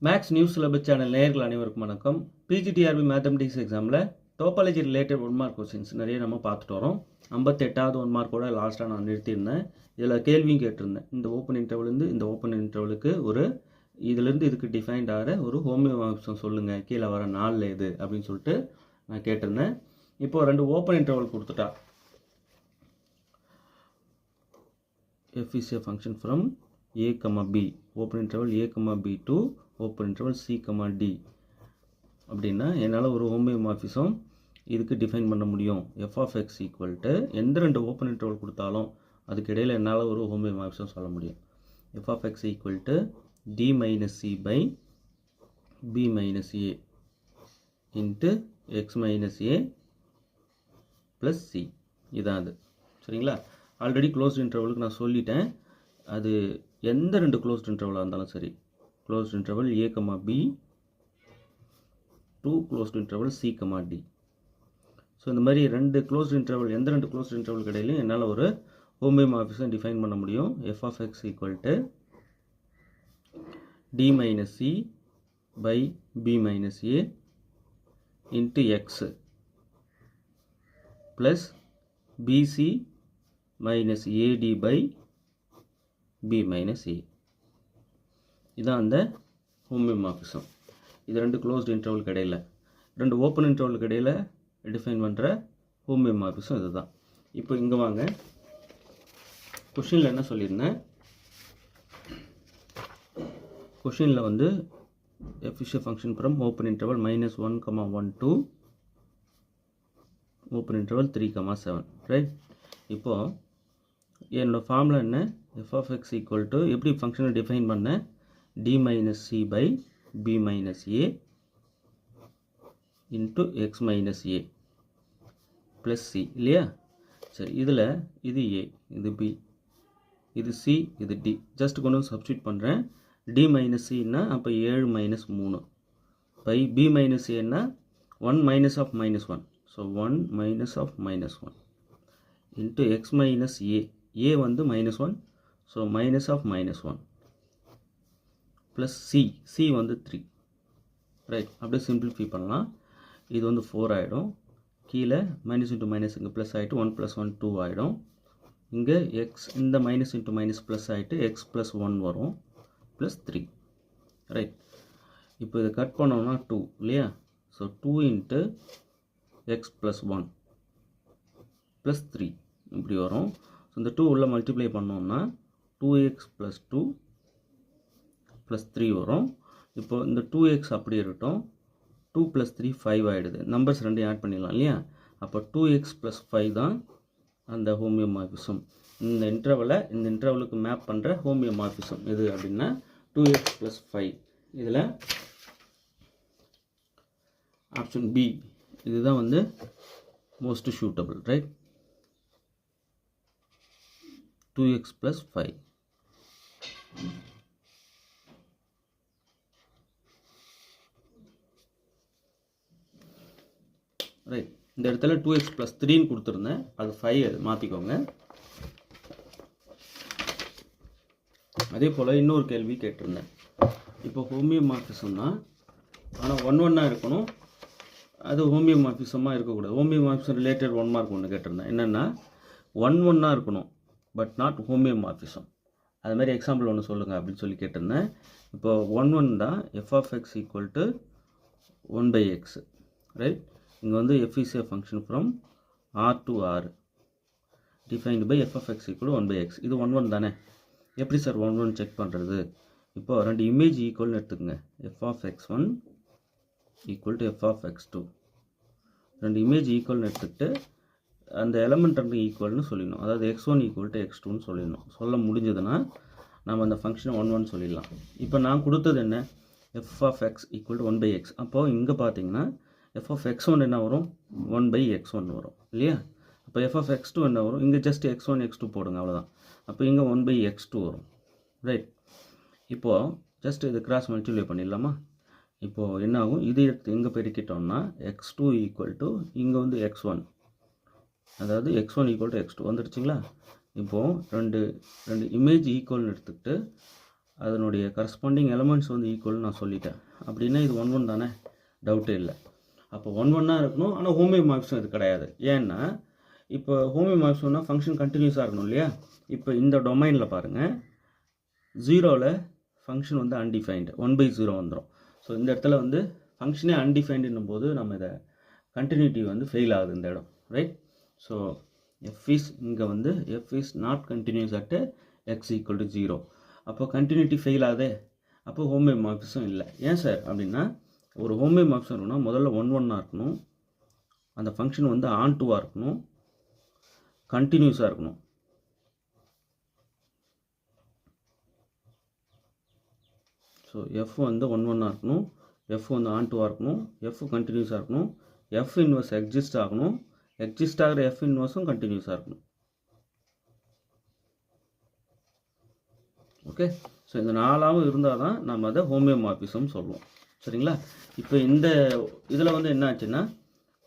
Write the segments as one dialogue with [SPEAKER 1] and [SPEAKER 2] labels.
[SPEAKER 1] Maths news syllabus channel நேயர்கள் அனைவருக்கும் வணக்கம். பிஜிடிஆர்பி மேத்தமெட்டிக்ஸ் எக்ஸாமில் டோபாலஜி ரிலேட்டட் 1 மார்க் கொஸ்டின்ஸ் நிறைய நம்ம பார்த்துட்டு வரோம். 58வது 1 மார்க்கோட லாஸ்ட்டாக நான் நிறுத்தியிருந்தேன். இதில் கேள்வியும் கேட்டிருந்தேன். இந்த ஓப்பன் இன்டர்வல்லேருந்து இந்த ஓப்பன் இன்டர்வலுக்கு இதுலேருந்து இதுக்கு டிஃபைன்ட் ஆகிற ஒரு ஹோமியோமார்பிசம் சொல்லுங்கள், கீழே வர 4 எது அப்படின்னு சொல்லிட்டு நான் கேட்டிருந்தேன். இப்போது 2 ஓப்பன் இன்டர்வல் கொடுத்துட்டா. f is a function from a, b, open interval a, b to open interval c, d அப்படின்னா என்னால் ஒரு ஹோமியோமார்பிசம் இதுக்கு டிஃபைன் பண்ண முடியும். f of x equal to எந்த 2 ஓப்பன் இன்டர்வல் கொடுத்தாலும் அதுக்கு இடையில் என்னால் ஒரு ஹோமியோமார்பிசம் சொல்ல முடியும். f of x equal to d minus c by b minus a into x minus a plus c. இதான் அது. சரிங்களா? ஆல்ரெடி க்ளோஸ்ட் இன்டர்வலுக்கு நான் சொல்லிட்டேன். அது எந்த 2 க்ளோஸ்ட் இன்டர்வலாக இருந்தாலும் சரி, closed interval a, b to closed interval c, d. So இந்த மாதிரி 2 க்ளோஸ்ட் இன்டர்வல், எந்த 2 க்ளோஸ்ட் இன்டர்வல் கிடையிலும் என்னால் ஒரு ஹோமியோமார்பிசம் டிஃபைன் பண்ண முடியும். f of x equal to d minus c by b minus a into x plus bc minus ad by b minus a. இதான் அந்த homeomorphism. இது 2 க்ளோஸ்ட் இன்டர்வல் கிடையில, 2 open interval கிடையில define பண்ணுற ஹோமியோமார்பிசம் இதுதான். இப்போ இங்கே வாங்க, கொஷினில் என்ன சொல்லியிருந்தேன்? கொஷினில் f is a function from open interval -1, 1 to open interval 3, 7, right? இப்போது என்னோட ஃபார்முலா என்ன? f of x equal to எப்படி ஃபங்க்ஷனை டிஃபைன் பண்ண? d minus c by b minus a into x minus a plus c இல்லையா? சரி, இதில் இது a, இது b, இது c, இது d. ஜஸ்ட் கொண்டு சப்ஸ்டியூட் பண்ணுறேன். d minus c னா அப்போ 7 minus 3 by b minus a னா 1 minus of minus 1. So 1 minus of minus 1 into x minus a. a minus 1, so minus of minus 1 plus c. c 3, right? அப்படியே simplify பண்ணலாம். இது 4 ஆகிடும். கீழே minus into minus இங்கே plus ஆகிட்டு 1 + 1 2 ஆகிடும். இங்கே எக்ஸ் இந்த மைனஸ் இன்ட்டு மைனஸ் ப்ளஸ் ஆகிட்டு எக்ஸ் + 1 வரும் ப்ளஸ் 3, ரைட்? இப்போ இதை கட் பண்ணோம்னா 2 இல்லையா? ஸோ 2 இன்ட்டு எக்ஸ் + 1 ப்ளஸ் 3 இப்படி வரும். ஸோ இந்த 2 உள்ள மல்டிப்ளை பண்ணோம்னா 2x + 2 ப்ளஸ் 3 வரும். இப்போ இந்த 2x அப்படி இருக்கட்டும். 2 + 3 5 ஆகிடுது. நம்பர்ஸ் 2 ஆட் பண்ணிடலாம் இல்லையா? அப்போ 2x + 5 தான் அந்த ஹோமியோமார்பிசம். இந்த இன்டர்வலுக்கு மேப் பண்ணுற ஹோமியோமார்பிசம் எது அப்படின்னா 2x + 5. இதில் ஆப்ஷன் பி இதுதான் most suitable, right? 2x + 5. Right. இந்த இடத்துல 2x + 3ன்னு கொடுத்துருந்தேன், அது 5 மாற்றிக்கோங்க. அதே போல் இன்னொரு கேள்வி கேட்டிருந்தேன். இப்போ ஹோமியோமார்பிசம்னா ஆனால் 1 இருக்கணும், அது ஹோமியோமார்பிசமாக இருக்கக்கூடாது. ஹோமியோமார்பிசம் ரிலேட்டட் 1 மார்க் ஒன்று கேட்டிருந்தேன். என்னென்னா 1 இருக்கணும் பட் நாட் ஹோமியோமார்பிசம். அது மாதிரி எக்ஸாம்பிள் ஒன்று சொல்லுங்கள் அப்படின்னு சொல்லி கேட்டிருந்தேன். இப்போ 1 தான் f of x equal to 1/x, right? இங்கே f is a function from r to r defined by f of x equal to 1/x. இது 1 தானே? எப்படி சார் 1 செக் பண்ணுறது? இப்போ 2 இமேஜ் ஈக்குவல்னு எடுத்துக்கங்க. f of x1 equal to f of x2. 2 image ஈக்குவல்னு எடுத்துக்கிட்டு அந்த எலமெண்ட் 2 ஈக்குவல்னு சொல்லிடணும். அதாவது x1 ஈக்குவல் டு x2ன்னு சொல்லிடணும். சொல்ல முடிஞ்சதுன்னா நம்ம அந்த ஃபங்க்ஷனை 1 சொல்லிடலாம். இப்போ நான் கொடுத்தது என்ன? f of x equal to 1/x. அப்போது இங்கே பார்த்தீங்கன்னா f of x1 என்ன வரும்? 1/x1 வரும் இல்லையா? அப்போ f of x2 என்ன வரும்? இங்கே ஜஸ்ட் x1 x2 போடுங்க, அவ்வளோதான். அப்போ இங்கே 1/x2 வரும், ரைட்? இப்போது ஜஸ்ட் இது கிராஸ் மல்டிப்ளை பண்ணிடலாமா? இப்போது என்ன ஆகும்? இது எடுத்து இங்கே பெருக்கிட்டோம்னா x2 ஈக்குவல் டு இங்கே x1, அதாவது x1 ஈக்குவல் டு x2 வந்துடுச்சுங்களா? இப்போது ரெண்டு இமேஜ் ஈக்குவல்னு எடுத்துக்கிட்டு அதனுடைய கரஸ்பாண்டிங் எலமெண்ட்ஸ் வந்து ஈக்குவல் நான் சொல்லிட்டேன். அப்படின்னா இது 1 1 தானே, டவுட்டே இல்லை. அப்போ 1 1 இருக்கணும். ஆனால் ஹோமியோமார்பிசம் இது கிடையாது. ஏன்னா இப்போ ஹோமியோமார்பிசம்னா ஃபங்க்ஷன் கண்டினியூஸாக இருக்கணும் இல்லையா. இப்போ இந்த டொமைனில் பாருங்கள், 0ல் ஃபங்க்ஷன் வந்து அன்டிஃபைன்டு, 1/0 வந்துடும். ஸோ இந்த இடத்துல வந்து ஃபங்க்ஷனே அன்டிஃபைன்டுன்னும் போது நம்ம இதை கண்டினியூட்டி வந்து ஃபெயில் ஆகுது இந்த இடம், ரைட். ஸோ எஃப் இஸ் இங்கே வந்து F is not continuous at X equal to 0. அப்போ கண்டினியூட்டி ஃபெயில் ஆகுதே, அப்போ ஹோமியோமார்பிசம் இல்லை. ஏன் சார் அப்படின்னா, ஒரு ஹோமியோமார்பிசம் இருக்குன்னா முதல்ல 1 1 இருக்கணும், அந்த ஃபங்க்ஷன் வந்து ஆன் டூவாக இருக்கணும், கண்டினியூஸாக இருக்கணும். ஸோ எஃப் வந்து 1 1 இருக்கணும், எஃப் வந்து ஆன் டூவாக இருக்கணும், எஃப் கண்டினியூஸாக இருக்கணும், எஃப் இன்வர்ஸ் எக்ஸிஸ்ட் ஆகணும், எக்ஸிஸ்ட் ஆகிற எஃப் இன்வர்ஸும் கண்டினியூஸாக இருக்கணும். ஓகே. ஸோ இந்த 4 இருந்தால் தான் நம்ம அதை ஹோமியோமார்பிசம் சொல்லுவோம். சரிங்களா. இப்போ இந்த இதில் வந்து என்ன ஆச்சுன்னா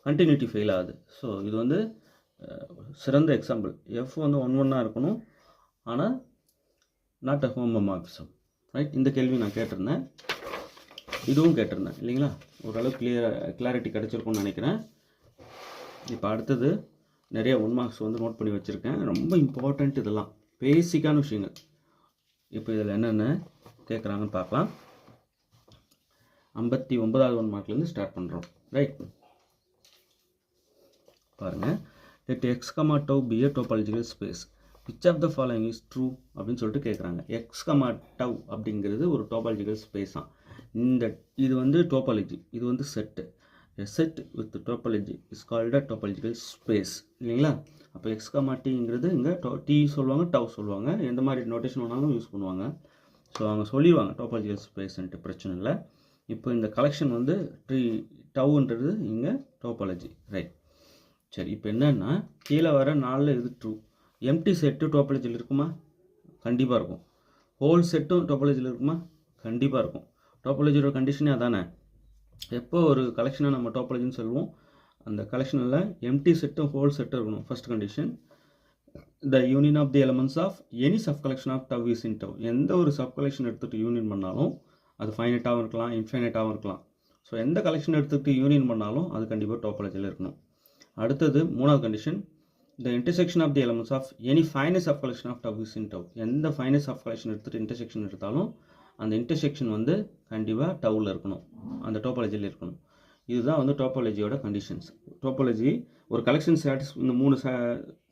[SPEAKER 1] கண்டினியூட்டி ஃபெயில் ஆகுது. ஸோ இது வந்து சிறந்த எக்ஸாம்பிள். எஃப் வந்து 1 1 இருக்கணும், ஆனால் நாட் அ ஹோமியோமார்பிசம், ரைட். இந்த கேள்வி நான் கேட்டிருந்தேன், இதுவும் கேட்டிருந்தேன் இல்லைங்களா. ஓரளவுக்கு கிளாரிட்டி கிடச்சிருக்கும்னு நினைக்கிறேன். இப்போ அடுத்தது நிறைய 1 மார்க்ஸ் வந்து நோட் பண்ணி வச்சுருக்கேன். ரொம்ப இம்பார்ட்டண்ட், இதெல்லாம் பேசிக்கான விஷயங்கள். இப்போ இதில் என்னென்ன கேட்குறாங்கன்னு பார்க்கலாம். 59வது 1 மார்க்லேருந்து ஸ்டார்ட் பண்ணுறோம், ரைட். பாருங்கள், let x, tau be a topological space. which of the following is true அப்படின்னு சொல்லிட்டு கேட்குறாங்க. x, tau அப்படிங்கிறது ஒரு டோபாலஜிக்கல் ஸ்பேஸ் தான். இது வந்து டோபாலஜி, இது வந்து set. a set with topology is called a topological space இல்லைங்களா. அப்போ x, tங்கிறது இங்கே t சொல்லுவாங்க, டவு சொல்லுவாங்க, எந்த மாதிரி நோட்டேஷன் வேணாலும் யூஸ் பண்ணுவாங்க. ஸோ அவங்க சொல்லிடுவாங்க டோபாலஜிக்கல் ஸ்பேஸ்ன்ட்டு, பிரச்சனை இல்லை. இப்போ இந்த கலெக்ஷன் வந்து டவுன்றது இங்கே டோபாலஜி, ரைட். சரி, இப்போ என்னென்னா கீழே வர 4 இது ட்ரூ. எம்டி செட்டு டோபாலஜியில் இருக்குமா? கண்டிப்பாக இருக்கும். ஹோல் செட்டும் டோபாலஜியில் இருக்குமா? கண்டிப்பாக இருக்கும். டோபாலஜியோட கண்டிஷனே அதானே. எப்போ ஒரு கலெக்ஷனை நம்ம டோபாலஜின்னு சொல்லுவோம், அந்த கலெக்ஷனில் எம்டி செட்டும் ஹோல் செட்டும் இருக்கணும். First condition, the union of the elements of any sub collection of tau is in tau. எந்த ஒரு சப் கலெக்ஷன் எடுத்துகிட்டு யூனியன் பண்ணாலும் அது ஃபைனைட்டாகவும் இருக்கலாம், இன்ஃபைனைட்டாகவும் இருக்கலாம். ஸோ எந்த கலெக்ஷன் எடுத்துகிட்டு யூனியன் பண்ணாலும் அது கண்டிப்பாக டோபாலஜியில் இருக்கணும். அடுத்தது 3வது condition, the intersection of the elements of any finite sub collection of tau is in tau. எந்த ஃபைனஸ் சப் கலெக்ஷன் எடுத்துகிட்டு இன்டர்செக்ஷன் எடுத்தாலும் அந்த இன்டர்செக்ஷன் வந்து கண்டிப்பாக டவுவில் இருக்கணும், அந்த டோபாலஜியில் இருக்கணும். இதுதான் வந்து டோபாலஜியோட கண்டிஷன்ஸ். டோபாலஜி ஒரு கலெக்ஷன் இந்த 3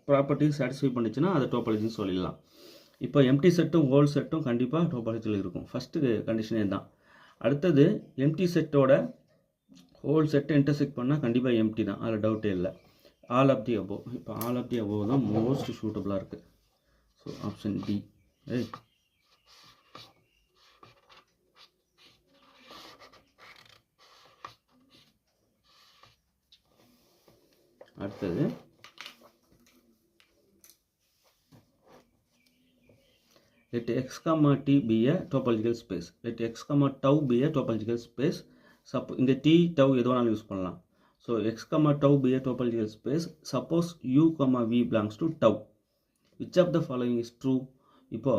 [SPEAKER 1] ப்ராப்பர்ட்டிஸ் சாட்டிஸ்ஃபை பண்ணிச்சுன்னா அதை டோபாலஜின்னு சொல்லிடலாம். இப்போ எம்டி செட்டும் ஹோல் செட்டும் கண்டிப்பாக டோபாலஜியில் இருக்கும். ஃபஸ்ட்டு கண்டிஷனே தான். அடுத்தது எம்டி செட்டோட ஹோல் செட்டை இன்டர்செக்ட் பண்ணால் கண்டிப்பாக எம்டி தான், அதில் டவுட்டே இல்லை. All of the above. இப்போ ஆல் ஆஃப் தி அபோவ் தான் மோஸ்ட் சூட்டபுளாக இருக்குது. So option D, right. அடுத்தது let x, t be a topological space. let x, tau be a topological space. இந்த t tau எது வேணாலும் யூஸ் பண்ணலாம். So x, tau be a topological space. suppose u, v belongs to tau. which of the following is true? இப்போ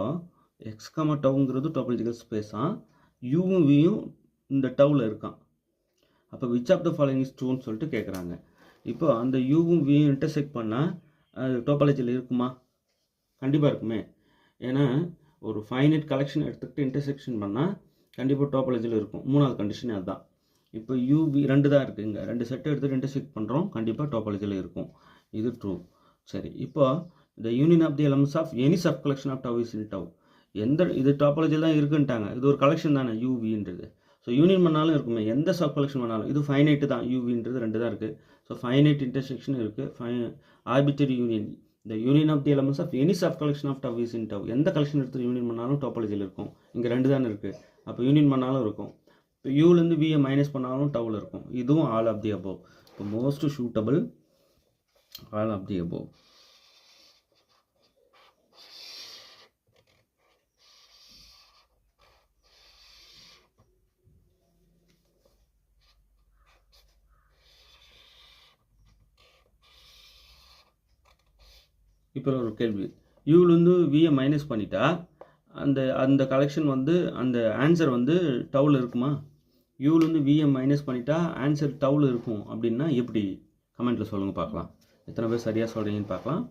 [SPEAKER 1] x, tauங்கிறது topological ஸ்பேஸாக, uவும் vயும் இந்த டவுவில் இருக்கான். அப்போ which of the following is trueன்னு சொல்லிட்டு கேட்குறாங்க. இப்போ அந்த uவும் vயும் இன்டர்செக்ட் பண்ணால் அது டோபாலஜியில் இருக்குமா? கண்டிப்பாக இருக்குமே. ஏன்னா ஒரு ஃபைனைட் கலெக்ஷன் எடுத்துக்கிட்டு இன்டர்செக்ஷன் பண்ணால் கண்டிப்பாக டோபாலஜியில் இருக்கும். 3வது கண்டிஷனே அதுதான். இப்போ uv 2 தான் இருக்குது, இங்கே 2 செட்டை எடுத்துகிட்டு இன்டர்செக்ட் பண்ணுறோம், கண்டிப்பாக டோபாலஜியில் இருக்கும். இது ட்ரூ. சரி, இப்போ the union of the elements of any sub collection of tau is in tau. இது டோபாலஜியில் தான் இருக்குன்ட்டாங்க. இது ஒரு கலெக்ஷன் தானே uvன்றது. ஸோ யூனியன் பண்ணாலும் இருக்குமே, எந்த சப் கலெக்ஷன் பண்ணாலும். இது ஃபைனைட்டு தான், uvன்றது 2 தான் இருக்குது. ஸோ ஃபைனைட் இன்டர்செக்ஷன் இருக்குது, arbitrary union. the union of the elements of any sub collection of tau is in tau. எந்த கலெக்ஷன் எடுத்து யூனியன் பண்ணாலும் டோபாலஜியில் இருக்கும். இங்கே 2 தானே இருக்குது, அப்போ யூனியன் பண்ணாலும் இருக்கும். இப்போ யூலேருந்து வியை மைனஸ் பண்ணாலும் டவுவில் இருக்கும். இதுவும் ஆல் ஆஃப் தி அபோவ். இப்போ most suitable all of the above. இப்போ ஒரு கேள்வி, யூலேருந்து வியை மைனஸ் பண்ணிட்டா அந்த அந்த கலெக்ஷன் வந்து அந்த ஆன்சர் வந்து டவுவில் இருக்குமா? யூலேருந்து விஎம் மைனஸ் பண்ணிட்டா ஆன்சர் டவுவில் இருக்கும் அப்படின்னா எப்படி? கமெண்ட்டில் சொல்லுங்கள் பார்க்கலாம். எத்தனை பேர் சரியாக சொல்கிறீங்கன்னு பார்க்கலாம்.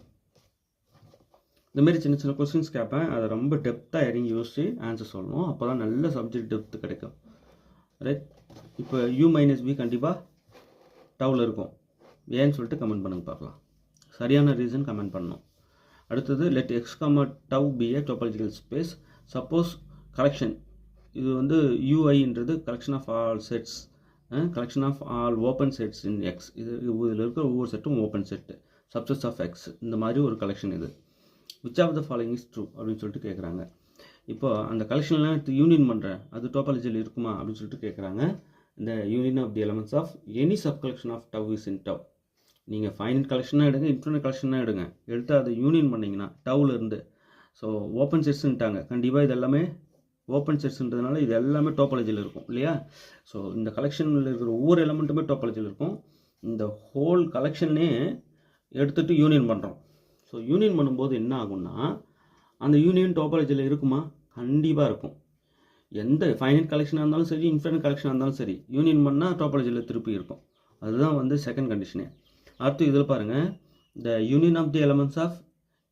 [SPEAKER 1] இந்தமாரி சின்ன சின்ன கொஸ்டின்ஸ் கேட்பேன். அதை ரொம்ப டெப்த்தாக இறங்கி யோசிச்சு ஆன்சர் சொல்லணும். அப்போ தான் நல்ல சப்ஜெக்ட் டெப்த்து கிடைக்கும். ரைட். இப்போ யூ மைனஸ் பி கண்டிப்பாக டவுவில் இருக்கும். ஏன்னு சொல்லிட்டு கமெண்ட் பண்ணுங்க பார்க்கலாம். சரியான ரீசன் கமெண்ட் பண்ணணும். அடுத்தது let X comma tau be a topological space. Suppose collection இது வந்து யூஐன்றது collection of all sets, collection of all open sets in X. இதில் இருக்கிற ஒவ்வொரு செட்டும் open set, subsets of X. இந்த மாதிரி ஒரு கலெக்ஷன் இது. Which of the following is true அப்படின்னு சொல்லிட்டு கேட்குறாங்க. இப்போ அந்த கலெக்ஷன்லாம் எடுத்து யூனியன் பண்ணுறேன், அது டோபாலஜியில் இருக்குமா அப்படின்னு சொல்லிட்டு கேட்குறாங்க. இந்த union of the elements of any sub collection of tau is in tau. நீங்கள் ஃபைனட் கலெக்ஷனாக எடுங்க, இன்ஃபினிட் கலெக்ஷனாக எடுங்க, எடுத்து அதை யூனியன் பண்ணிங்கன்னா டவுவில் இருந்து. ஸோ ஓப்பன் செட்ஸ்ன்ட்டாங்க. கண்டிப்பாக இது எல்லாமே ஓப்பன் செட்ஸ்ன்றதுனால இது எல்லாமே டோபாலஜியில் இருக்கும் இல்லையா? ஸோ இந்த கலெக்ஷனில் இருக்கிற ஒவ்வொரு எலமெண்ட்டுமே டோபாலஜியில் இருக்கும். இந்த ஹோல் கலெக்ஷனே எடுத்துகிட்டு யூனியன் பண்ணுறோம். ஸோ யூனியன் பண்ணும்போது என்ன ஆகும்னா, அந்த யூனியன் டோபாலஜியில் இருக்குமா? கண்டிப்பாக இருக்கும். எந்த ஃபைனட் கலெக்ஷனாக இருந்தாலும் சரி, இன்ஃபினிட் கலெக்ஷனாக இருந்தாலும் சரி, யூனியன் பண்ணால் டோபாலஜியில் திருப்பி இருக்கும். அதுதான் வந்து செகண்ட் கண்டிஷனே. அடுத்து இதில் பாருங்கள், the union of the elements of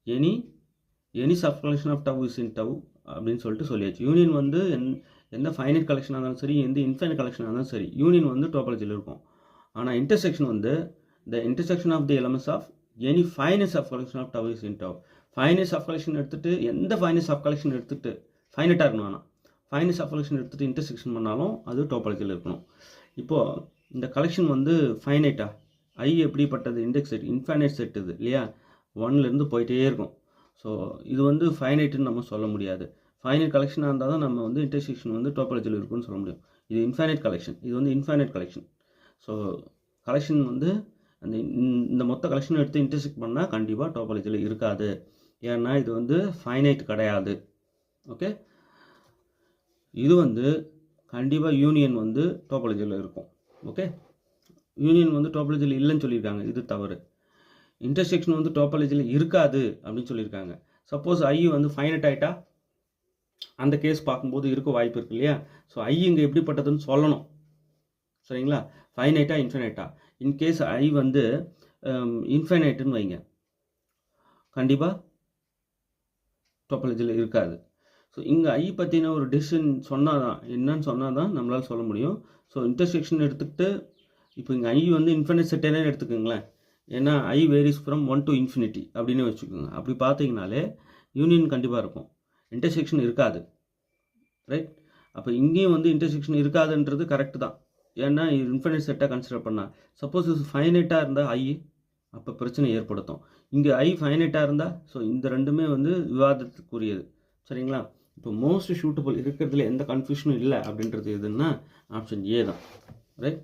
[SPEAKER 1] any sub collection of tau is in tau அப்படின்னு சொல்லிட்டு சொல்லியாச்சு. யூனியன் வந்து எந்த ஃபைனட் கலெக்ஷனாக இருந்தாலும் சரி, எந்த இன்ஃபைனட் கலெக்ஷனாக இருந்தாலும் சரி, யூனியன் வந்து டோபாலஜியில் இருக்கும். ஆனால் இன்டர்செக்ஷன் வந்து the intersection of the elements of any finite sub collection of tau is in tau. Finite sub collection எடுத்துகிட்டு எந்த ஃபைனட் சப் கலெக்ஷன் எடுத்துகிட்டு ஃபைனட்டாக இருக்கணும், ஆனால் ஃபைனட் சப் கலெக்ஷன் எடுத்துகிட்டு இன்டர்செக்ஷன் பண்ணாலும் அது டோபாலஜியில் இருக்கணும். இப்போது இந்த கலெக்ஷன் வந்து ஃபைனட்டா, ஐ எப்படிப்பட்டது? இண்டெக்ஸ் செட், இன்ஃபைனைட் செட் இது இல்லையா? 1லேருந்து போயிட்டே இருக்கும். ஸோ இது வந்து ஃபைனைட்டுன்னு நம்ம சொல்ல முடியாது. ஃபைனைட் கலெக்ஷனாக இருந்தால் தான் நம்ம வந்து இன்டர்செக்ஷன் வந்து டோபாலஜியில் இருக்குன்னு சொல்ல முடியும். இது இன்ஃபைனைட் கலெக்ஷன், இது வந்து இன்ஃபைனைட் கலெக்ஷன். ஸோ கலெக்ஷன் வந்து அந்த இந்த மொத்த கலெக்ஷன் எடுத்து இன்டர்செக்ட் பண்ணால் கண்டிப்பாக டோபாலஜியில் இருக்காது. ஏன்னா இது வந்து ஃபைனைட் கிடையாது. ஓகே, இது வந்து கண்டிப்பாக யூனியன் வந்து டோபாலஜியில் இருக்கும். ஓகே, யூனியன் வந்து டோபாலஜியில் இல்லைன்னு சொல்லியிருக்காங்க, இது தவறு. இன்டர்செக்ஷன் வந்து டோபாலஜியில் இருக்காது அப்படின்னு சொல்லியிருக்காங்க. சப்போஸ் ஐ வந்து ஃபைனட் ஆகிட்டா அந்த கேஸ் பார்க்கும்போது இருக்க வாய்ப்பு இருக்கு இல்லையா? ஸோ ஐ இங்கே எப்படிப்பட்டதுன்னு சொல்லணும். சரிங்களா? ஃபைனைட்டா இன்ஃபைனைட்டா? இன்கேஸ் ஐ வந்து இன்ஃபைனைட்டுன்னு வைங்க, கண்டிப்பாக டோபாலஜியில் இருக்காது. ஸோ இங்கே ஐ பற்றின ஒரு டிசிஷன் சொன்னால் தான், என்னன்னு சொன்னால் தான் நம்மளால் சொல்ல முடியும். ஸோ இன்டர்செக்ஷன் எடுத்துக்கிட்டு இப்போ இங்கே ஐ வந்து இன்ஃபைனைட் செட்டே எடுத்துக்கோங்களேன். ஏன்னா ஐ வேரிஸ் ஃப்ரம் 1 to infinity அப்படின்னு வச்சுக்கோங்க. அப்படி பார்த்தீங்கனாலே யூனியன் கண்டிப்பாக இருக்கும், இன்டர்செக்ஷன் இருக்காது. ரைட். அப்போ இங்கேயும் வந்து இன்டர்செக்ஷன் இருக்காதுன்றது கரெக்டு தான். ஏன்னா இது இன்ஃபைனைட் செட்டாக கன்சிடர் பண்ணால். சப்போஸ் இது ஃபைனைட்டாக இருந்தால் ஐ அப்போ பிரச்சனை ஏற்படுத்தும். இங்கே ஐ ஃபைனைட்டாக இருந்தால், ஸோ இந்த ரெண்டுமே வந்து விவாதத்துக்குரியது. சரிங்களா? இப்போ மோஸ்ட் சூட்டபிள் இருக்கிறதுல எந்த கன்ஃபியூஷனும் இல்லை அப்படின்றது எதுன்னா ஆப்ஷன் ஏ தான். ரைட்.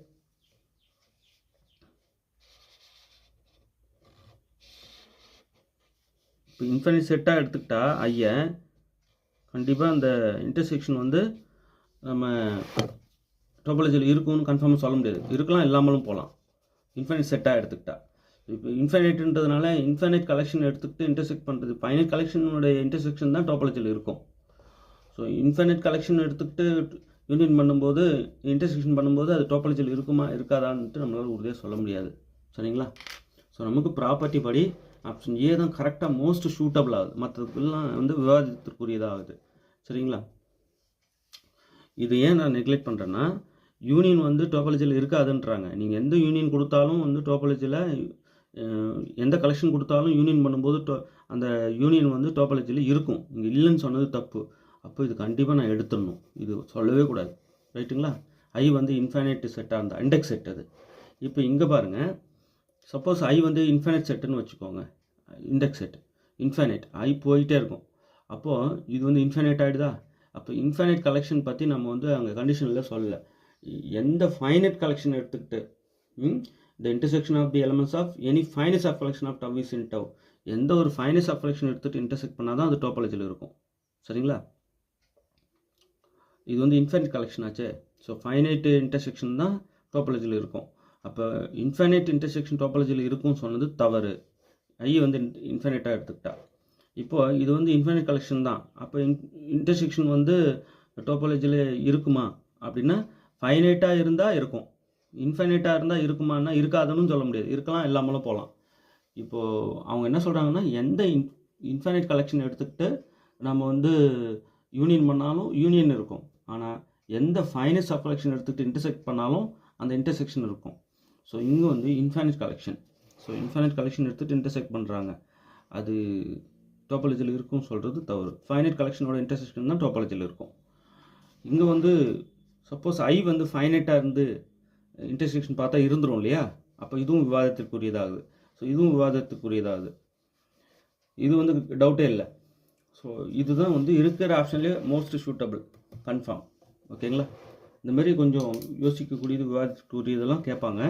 [SPEAKER 1] இப்போ இன்ஃபைனைட் செட்டாக எடுத்துக்கிட்டா ஐயை கண்டிப்பாக அந்த இன்டர்செக்ஷன் வந்து நம்ம டோபாலஜியில் இருக்கும்னு கன்ஃபார்மாக சொல்ல முடியாது. இருக்கலாம், இல்லாமலும் போகலாம். இன்ஃபைனைட் செட்டாக எடுத்துக்கிட்டா. இப்போ இன்ஃபைனைட்ன்றதுனால இன்ஃபைனைட் கலெக்ஷன் எடுத்துக்கிட்டு இன்டர்செக்ட் பண்ணுறது, ஃபைனைட் கலெக்ஷனுடைய இன்டர்செக்ஷன் தான் டோபாலஜியில் இருக்கும். ஸோ இன்ஃபைனைட் கலெக்ஷன் எடுத்துக்கிட்டு யூனியன் பண்ணும்போது, இன்டர்செக்ஷன் பண்ணும்போது அது டோபாலஜியில் இருக்குமா இருக்காதான்ட்டு நம்மளால் உறுதியாக சொல்ல முடியாது. சரிங்களா? ஸோ நமக்கு ப்ராப்பர்ட்டி படி ஆப்ஷன் ஏ தான் கரெக்டாக மோஸ்ட் சூட்டபிள் ஆகுது. மற்றதுக்கெல்லாம் வந்து விவாதத்திற்குரியதாகுது. சரிங்களா? இது ஏன் நான் நெக்லெக்ட் பண்ணுறேன்னா, யூனியன் வந்து டோபாலஜியில் இருக்காதுன்றாங்க. நீங்கள் எந்த யூனியன் கொடுத்தாலும் வந்து டோபாலஜியில் எந்த கலெக்ஷன் கொடுத்தாலும் யூனியன் பண்ணும்போது அந்த யூனியன் வந்து டோபாலஜியில் இருக்கும். இங்கே இல்லைன்னு சொன்னது தப்பு. அப்போ இது கண்டிப்பாக நான் எடுத்துடணும், இது சொல்லவே கூடாது. ரைட்டுங்களா? ஐ வந்து இன்ஃபைனைட் செட்டாக இருந்தால் இண்டெக்ஸ் செட் அது. இப்போ இங்கே பாருங்கள், சப்போஸ் ஐ வந்து இன்ஃபைனைட் செட்டுன்னு வச்சுக்கோங்க, இண்டெக்ஸ் செட் இன்ஃபைனைட், ஐ போயிட்டே இருக்கும். அப்போது இது வந்து இன்ஃபைனைட் ஆகிடுதா? அப்போ இன்ஃபைனைட் கலெக்ஷன் பற்றி நம்ம வந்து அங்கே கண்டிஷனில் சொல்லலை. எந்த ஃபைனைட் கலெக்ஷன் எடுத்துக்கிட்டு the intersection of the elements of any finite sub collection of tau is in tau. எந்த ஒரு ஃபைனட் சப் கலெக்ஷன் எடுத்துகிட்டு இன்டர்செக்ட் பண்ணால் தான் அது டோபாலஜியில் இருக்கும். சரிங்களா? இது வந்து இன்ஃபைனைட் கலெக்ஷன் ஆச்சு. ஸோ ஃபைனைட் இன்டர்செக்ஷன் தான் டோபாலஜியில் இருக்கும். அப்போ இன்ஃபைனைட் இன்டர்செக்ஷன் டோபாலஜியில் இருக்கும்னு சொன்னது தவறு. ஐ வந்து இன்ஃபைனைட்டாக எடுத்துக்கிட்டா. இப்போ இது வந்து இன்ஃபைனைட் கலெக்ஷன் தான். அப்போ இன்டர்செக்ஷன் வந்து டோபாலஜியில் இருக்குமா அப்படின்னா ஃபைனைட்டாக இருந்தால் இருக்கும், இன்ஃபைனைட்டாக இருந்தால் இருக்குமான்னா இருக்காதுன்னு சொல்ல முடியாது, இருக்கலாம், இல்லாமலும் போகலாம். இப்போது அவங்க என்ன சொல்கிறாங்கன்னா, எந்த இன்ஃபைனைட் கலெக்ஷன் எடுத்துக்கிட்டு நம்ம வந்து யூனியன் பண்ணாலும் யூனியன் இருக்கும், ஆனால் எந்த ஃபைனைட் சப் கலெக்ஷன் எடுத்துக்கிட்டு இன்டர்செக்ட் பண்ணாலும் அந்த இன்டர்செக்ஷன் இருக்கும். ஸோ இங்கே வந்து infinite collection, so infinite collection எடுத்துகிட்டு இன்டர்செக்ட் பண்ணுறாங்க, அது டோபாலஜியில் இருக்கும்னு சொல்கிறது தவறு. ஃபைனைட் கலெக்ஷனோட இன்டர்செக்ஷன் தான் டோபாலஜியில் இருக்கும். இங்கே வந்து சப்போஸ் ஐ வந்து ஃபைனைட்டாக இருந்து இன்டர்செக்ஷன் பார்த்தா இருந்துரும் இல்லையா, அப்போ இதுவும் விவாதத்திற்குரியதாகுது. ஸோ இதுவும் விவாதத்துக்குரியதாகுது, இது வந்து டவுட்டே இல்லை. ஸோ இதுதான் வந்து இருக்கிற ஆப்ஷன்லேயே மோஸ்ட் சூட்டபிள், கன்ஃபார்ம். ஓகேங்களா? இந்தமாரி கொஞ்சம் யோசிக்கக்கூடியது, விவாதத்துக்குரியதெல்லாம் கேட்பாங்க,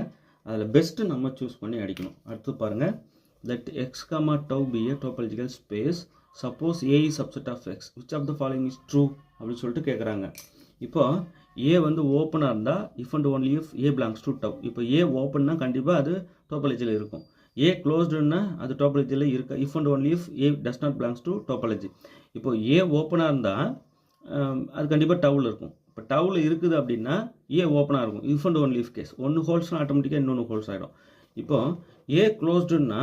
[SPEAKER 1] அதில் பெஸ்ட்டு நம்ம சூஸ் பண்ணி அடிக்கணும். அடுத்து பாருங்கள், that x comma tau be a topological space suppose a is subset of x which of the following is true அப்படின்னு சொல்லிட்டு கேட்குறாங்க. இப்போ a வந்து ஓப்பனாக இருந்தால் if and only if a belongs to tau. இப்போ a ஓப்பன்னா கண்டிப்பாக அது டோபாலஜியில் இருக்கும், a க்ளோஸ்டுன்னா அது டோபாலஜியில் இருக்கா, if and only if a does not belongs to topology. இப்போ a ஓப்பனாக இருந்தால் அது கண்டிப்பாக டவுவில் இருக்கும். இப்போ டவுவில் இருக்குது அப்படின்னா a ஓப்பனாக இருக்கும், if and only if case, ஒன்று ஹோல்ஸ்னால் ஆட்டோமேட்டிக்காக இன்னொன்று ஹோல்ஸ் ஆகிடும். இப்போ a க்ளோஸ்டுன்னா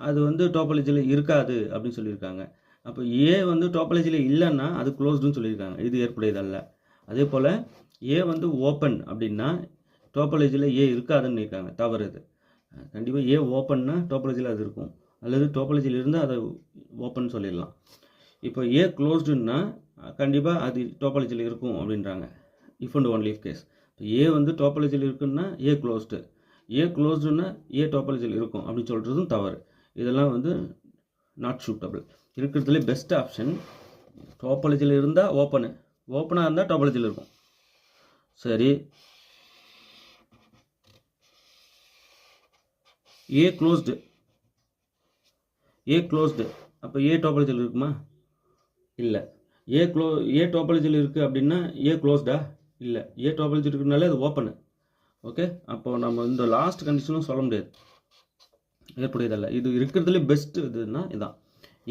[SPEAKER 1] அது வந்து டோபாலஜியில் இருக்காது அப்படின்னு சொல்லியிருக்காங்க. அப்போ ஏ வந்து டோபாலஜியில் இல்லைன்னா அது க்ளோஸ்டுன்னு சொல்லியிருக்காங்க, இது ஏற்புடையதல்ல. அதே போல் ஏ வந்து ஓப்பன் அப்படின்னா டோபாலஜியில் ஏ இருக்காதுன்னு இருக்காங்க, தவறு இது. கண்டிப்பாக ஏ ஓப்பன்னா டோபாலஜியில் அது இருக்கும், அல்லது டோபாலஜியில் இருந்தால் அதை ஓப்பன் சொல்லிடலாம். இப்போ ஏ க்ளோஸ்டுன்னா கண்டிப்பாக அது டோபாலஜியில் இருக்கும் அப்படின்றாங்க, if and only if case. A வந்து டோபாலஜியில் இருக்குன்னா ஏ க்ளோஸ்டு, ஏ க்ளோஸ்டுன்னா ஏ டோபாலஜியில் இருக்கும் அப்படின்னு சொல்கிறதும் தவறு. இதெல்லாம் வந்து நாட் சூட்டபிள். இருக்கிறதுலே பெஸ்ட் ஆப்ஷன் டோபாலஜியில் இருந்தால் ஓப்பனு, ஓப்பனாக இருந்தால் டோபாலஜியில் இருக்கும். சரி, ஏ க்ளோஸ்டு, அப்போ ஏ டோபாலஜியில் இருக்குமா? இல்லை. ஏ டோபாலஜியில் இருக்குது அப்படின்னா ஏ க்ளோஸ்டா? இல்லை. ஏ டோபாலஜி இருக்குனாலே அது ஓப்பனு. ஓகே, அப்போது நம்ம இந்த லாஸ்ட் கண்டிஷனும் சொல்ல முடியாது, ஏற்புடையதல்ல. இது இருக்கிறதுலே பெஸ்ட்டு இதுன்னா இதான்,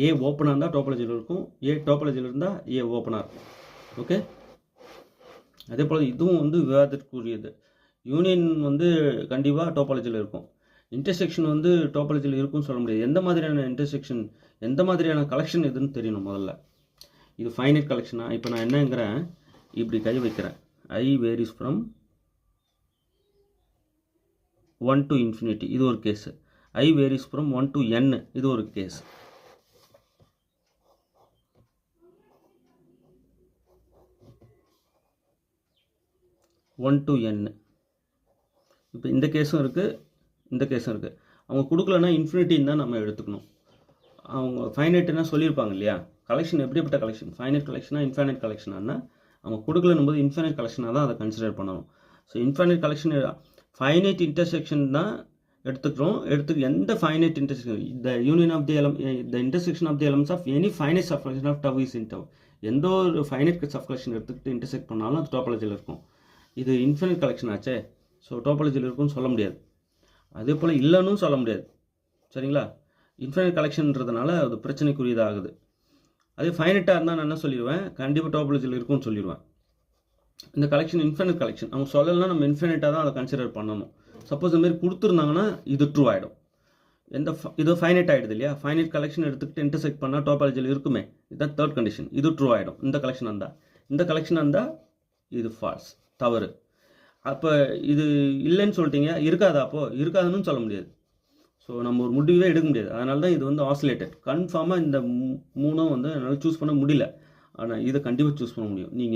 [SPEAKER 1] ஏ ஓப்பனாக இருந்தால் டோபாலஜியில் இருக்கும், ஏ டோபாலஜியில் இருந்தால் ஏ ஓப்பனாக இருக்கும். ஓகே, அதே போல் இதுவும் வந்து விவாதத்திற்குரியது. யூனியன் வந்து கண்டிப்பாக டோபாலஜியில் இருக்கும், இன்டர்செக்ஷன் வந்து டோபாலஜியில் இருக்கும்னு சொல்ல முடியாது. எந்த மாதிரியான இன்டர்செக்ஷன், எந்த மாதிரியான கலெக்ஷன் எதுன்னு தெரியணும் முதல்ல. இது ஃபைனைட் கலெக்ஷனா? இப்போ நான் என்னங்கிறேன், இப்படி கை வைக்கிறேன், ஐ வேரிஸ் ஃப்ரம் 1 to infinity, இது ஒரு case. I varies from 1 to n, இது ஒரு கேஸ். இப்போ இந்த கேஸும் இருக்குது, இந்த கேஸும் இருக்குது. அவங்க கொடுக்கலன்னா இன்ஃபினிட்டின்னு தான் நம்ம எடுத்துக்கணும். அவங்க ஃபைனைட்னா சொல்லியிருப்பாங்க இல்லையா, கலெக்ஷன் எப்படிப்பட்ட கலெக்ஷன், ஃபைனைட் கலெக்ஷனா இன்ஃபைனைட் கலெக்ஷனானா, அவங்க கொடுக்கலன்னும் போது இன்ஃபைனைட் கலெக்ஷனாக தான் அதை கன்சிடர் பண்ணணும். So infinite collection finite intersection தான் எடுத்துக்கிறோம். எந்த finite intersection, the union of the the intersection of the elements of any finite sub collection of tau is in tau. எந்த ஒரு ஃபைனைட் சப் கலெக்ஷன் எடுத்துக்கிட்டு இன்டர்செக்ட் பண்ணாலும் அது டோபாலஜியில் இருக்கும். இது இன்ஃபைனைட் கலெக்ஷன் ஆச்சே, ஸோ டோபாலஜியில் இருக்கும்னு சொல்ல முடியாது, அதே போல் இல்லைன்னு சொல்ல முடியாது. சரிங்களா? இன்ஃபைனைட் கலெக்ஷன்றதுனால அது பிரச்சனைக்குரியதாகுது. அதே ஃபைனைட்டாக இருந்தால் நான் என்ன சொல்லிடுவேன், கண்டிப்பாக டோபாலஜியில் இருக்கும்னு சொல்லிடுவேன். இந்த கலெக்ஷன் இன்ஃபைனைட் கலெக்ஷன், அவங்க சொல்லலைன்னா நம்ம இன்ஃபைனைட்டாக தான் அதை கன்சிடர் பண்ணணும். சப்போஸ் இந்த மாதிரி கொடுத்துருந்தாங்கன்னா இது ட்ரூ ஆகிடும். இது ஃபைனைட் ஆகிடுது இல்லையா, ஃபைனைட் கலெக்ஷன் எடுத்துக்கிட்டு இன்டர்செக்ட் பண்ணால் டோபாலஜியில் இருக்குமே, இதுதான் தேர்ட் கண்டிஷன், இது ட்ரூ ஆகிடும். இந்த கலெக்ஷன் இருந்தால், இந்த கலெக்ஷன் இருந்தால் இது ஃபால்ஸ், தவறு. அப்போ இது இல்லைன்னு சொல்லிட்டீங்க, இருக்காதா? அப்போது இருக்காதுன்னு சொல்ல முடியாது. ஸோ நம்ம ஒரு முடிவே எடுக்க முடியாது. அதனால தான் இது வந்து ஆசிலேட்டட். கன்ஃபார்மாக இந்த மூணும் வந்து என்னால் சூஸ் பண்ண முடியல, ஆனால் இதை கண்டிப்பாக சூஸ் பண்ண முடியும். நீங்கள்